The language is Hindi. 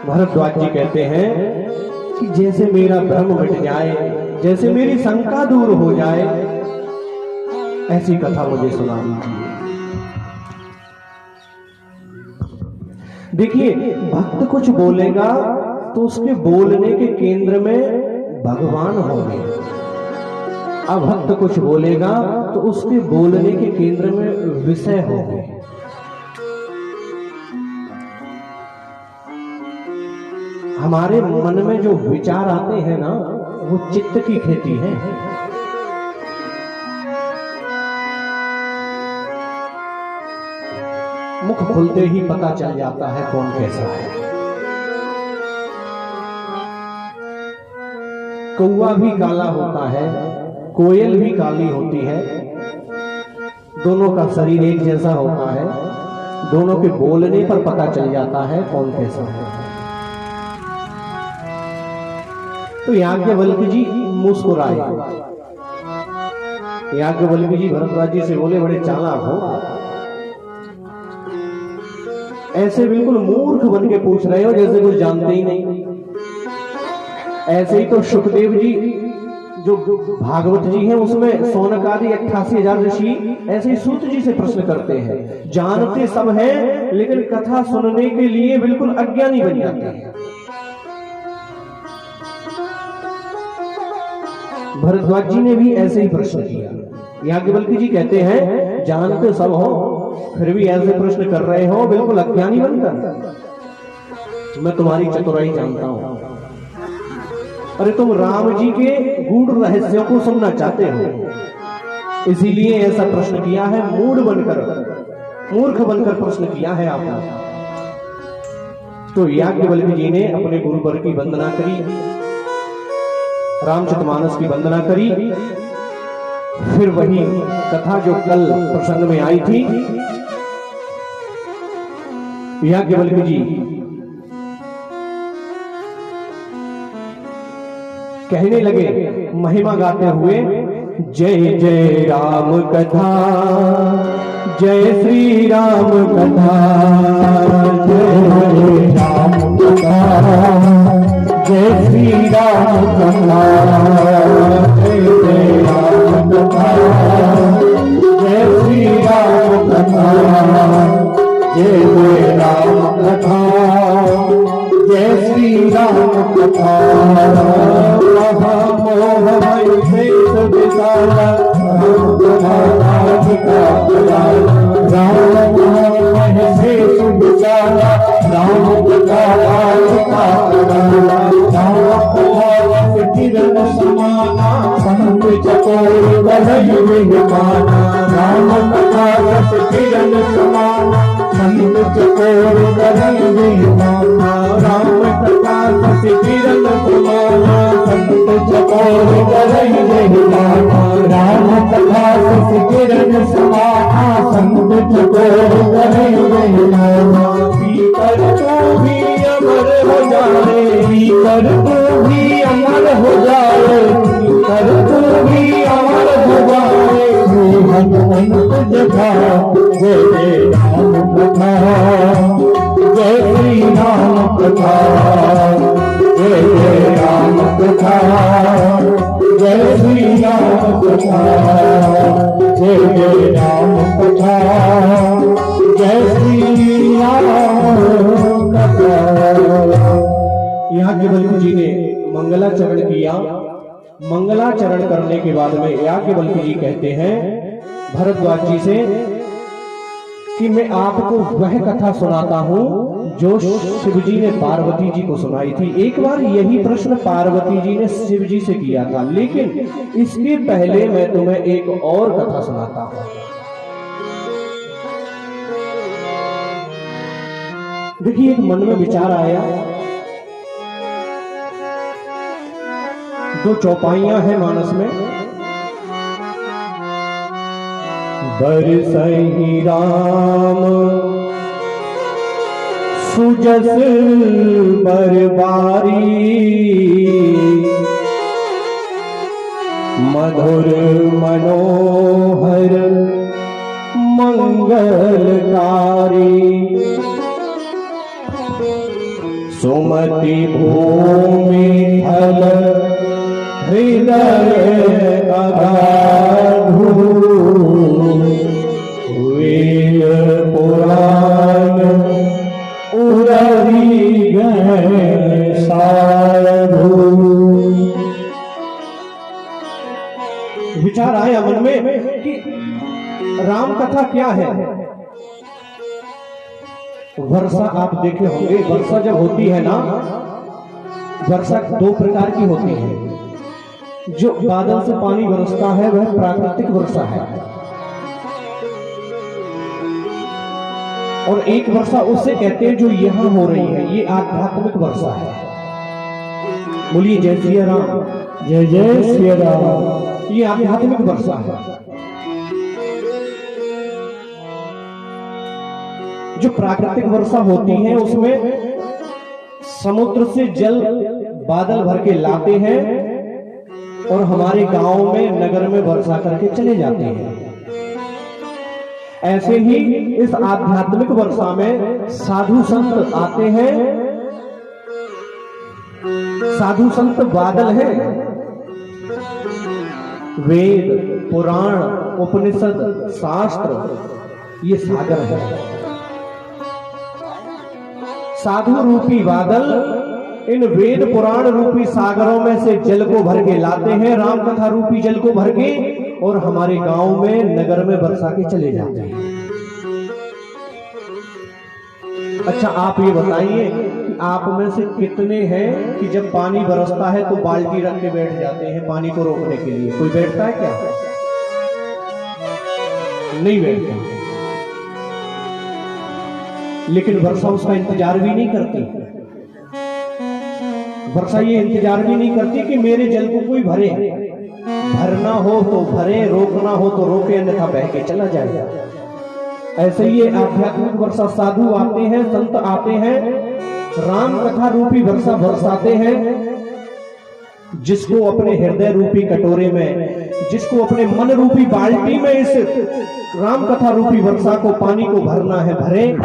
भरद्वाज जी कहते हैं कि जैसे मेरा भ्रम मिट जाए, जैसे मेरी शंका दूर हो जाए, ऐसी कथा मुझे सुना दीजिए। देखिए, भक्त कुछ बोलेगा तो उसके बोलने के केंद्र में भगवान होंगे। अब भक्त कुछ बोलेगा तो उसके बोलने के केंद्र में विषय होंगे। हमारे मन में जो विचार आते हैं ना, वो चित्त की खेती है। मुख खुलते ही पता चल जाता है कौन कैसा है। कौवा भी काला होता है, कोयल भी काली होती है, दोनों का शरीर एक जैसा होता है, दोनों के बोलने पर पता चल जाता है कौन कैसा है। तो याज्ञवल्क्य जी मुस्कुराए। याज्ञवल्क्य जी भरद्वाज जी से बोले, बड़े चालाक हो, ऐसे बिल्कुल मूर्ख बन के पूछ रहे हो जैसे कुछ जानते ही नहीं। ऐसे ही तो सुखदेव जी जो भागवत जी हैं उसमें सौनकादि 88,000 ऋषि ऐसे ही सूत जी से प्रश्न करते हैं, जानते सब हैं लेकिन कथा सुनने के लिए बिल्कुल अज्ञानी बन जाते हैं। भरद्वाज जी ने भी ऐसे ही प्रश्न किया। याज्ञवल्क्य जी कहते हैं, जानते सब हो फिर भी ऐसे प्रश्न कर रहे हो बिल्कुल अज्ञानी बनकर। मैं तुम्हारी चतुराई जानता हूं। अरे तुम राम जी के गूढ़ रहस्यों को सुनना चाहते हो, इसीलिए ऐसा प्रश्न किया है, मूढ़ बनकर, मूर्ख बनकर प्रश्न किया है आपने। तो याज्ञवल्क्य जी ने अपने गुरुवर की वंदना करी, रामचरितमानस की वंदना करी, फिर वही कथा जो कल प्रसंग में आई थी। याज्ञवल्क्य जी कहने लगे महिमा गाते हुए, जय जय राम कथा, जय श्री राम कथा, जय राम कथा, जय श्री राम कथा, जय राम कथा, जय श्री राम कथा, जय राम कथा, जय श्री राम कथा। मोहमय भेष विशाला राम मोहमय भेष विशाला राम कथा किरण समाना संत चकोर गहय विमाना, राम कथा किरण समाना संत चकोर गहय विमाना, राम कथा किरण समाना संत चकोर गहय विमाना, राम कथा किरण समाना संत चकोर गहय विमाना। पीकर तू भी अमर हो जाए, पीकर तू भी अमर हो जाए, पीकर तू भी अमर हो जाए, हनुमंत जगा जय जय राम कथा, जय श्री राम कथा, जय जय राम कथा, जय श्री राम कथा, जय जय राम कथा, जय श्री राम कथा। याज्ञवल्क्य जी ने मंगलाचरण किया। मंगलाचरण करने के बाद में याज्ञवल्क्य जी कहते हैं भरद्वाज जी से कि मैं आपको वह कथा सुनाता हूं जो शिव जी ने पार्वती जी को सुनाई थी। एक बार यही प्रश्न पार्वती जी ने शिव जी से किया था, लेकिन इसके पहले मैं तुम्हें एक और कथा सुनाता हूं। देखिए, एक मन में विचार आया, दो चौपाइयां हैं मानस में, बरसहि राम सुजस बरबारी, मधुर मनोहर मंगलकारी, सुमति भूमि थल हृदय अगाधु वेद पुराण उररी गए साधु। विचार आया मन में कि राम कथा क्या है। वर्षा आप देखे होंगे, वर्षा जब होती है ना, वर्षा दो प्रकार की होती है। जो बादल से पानी बरसता है वह प्राकृतिक वर्षा है, और एक वर्षा उससे कहते हैं जो यहां हो रही है, ये आध्यात्मिक वर्षा है। बोलिए जय श्री राम, जय जय श्री राम। ये आध्यात्मिक वर्षा है। जो प्राकृतिक वर्षा होती है उसमें समुद्र से जल बादल भर के लाते हैं और हमारे गांव में नगर में वर्षा करके चले जाते हैं। ऐसे ही इस आध्यात्मिक वर्षा में साधु संत आते हैं। साधु संत बादल हैं, वेद पुराण उपनिषद शास्त्र ये सागर है। साधु रूपी बादल इन वेद पुराण रूपी सागरों में से जल को भर के लाते हैं, राम कथा रूपी जल को भर के, और हमारे गांव में नगर में बरसा के चले जाते हैं। अच्छा आप ये बताइए कि आप में से कितने हैं कि जब पानी बरसता है तो बाल्टी रख के बैठ जाते हैं पानी को रोकने के लिए? कोई बैठता है क्या? नहीं बैठता। लेकिन वर्षा उसका इंतजार भी नहीं करती। वर्षा ये इंतजार भी नहीं करती कि मेरे जल को कोई भरे। भरना हो तो भरे, रोकना हो तो रोके, अन्यथा बह के चला जाएगा। ऐसे ही आध्यात्मिक वर्षा, साधु आते हैं, संत आते हैं, राम कथा रूपी वर्षा बरसाते हैं। जिसको अपने हृदय रूपी कटोरे में, जिसको अपने मन रूपी बाल्टी में इस राम कथा रूपी वर्षा को, पानी को भरना है, भरे।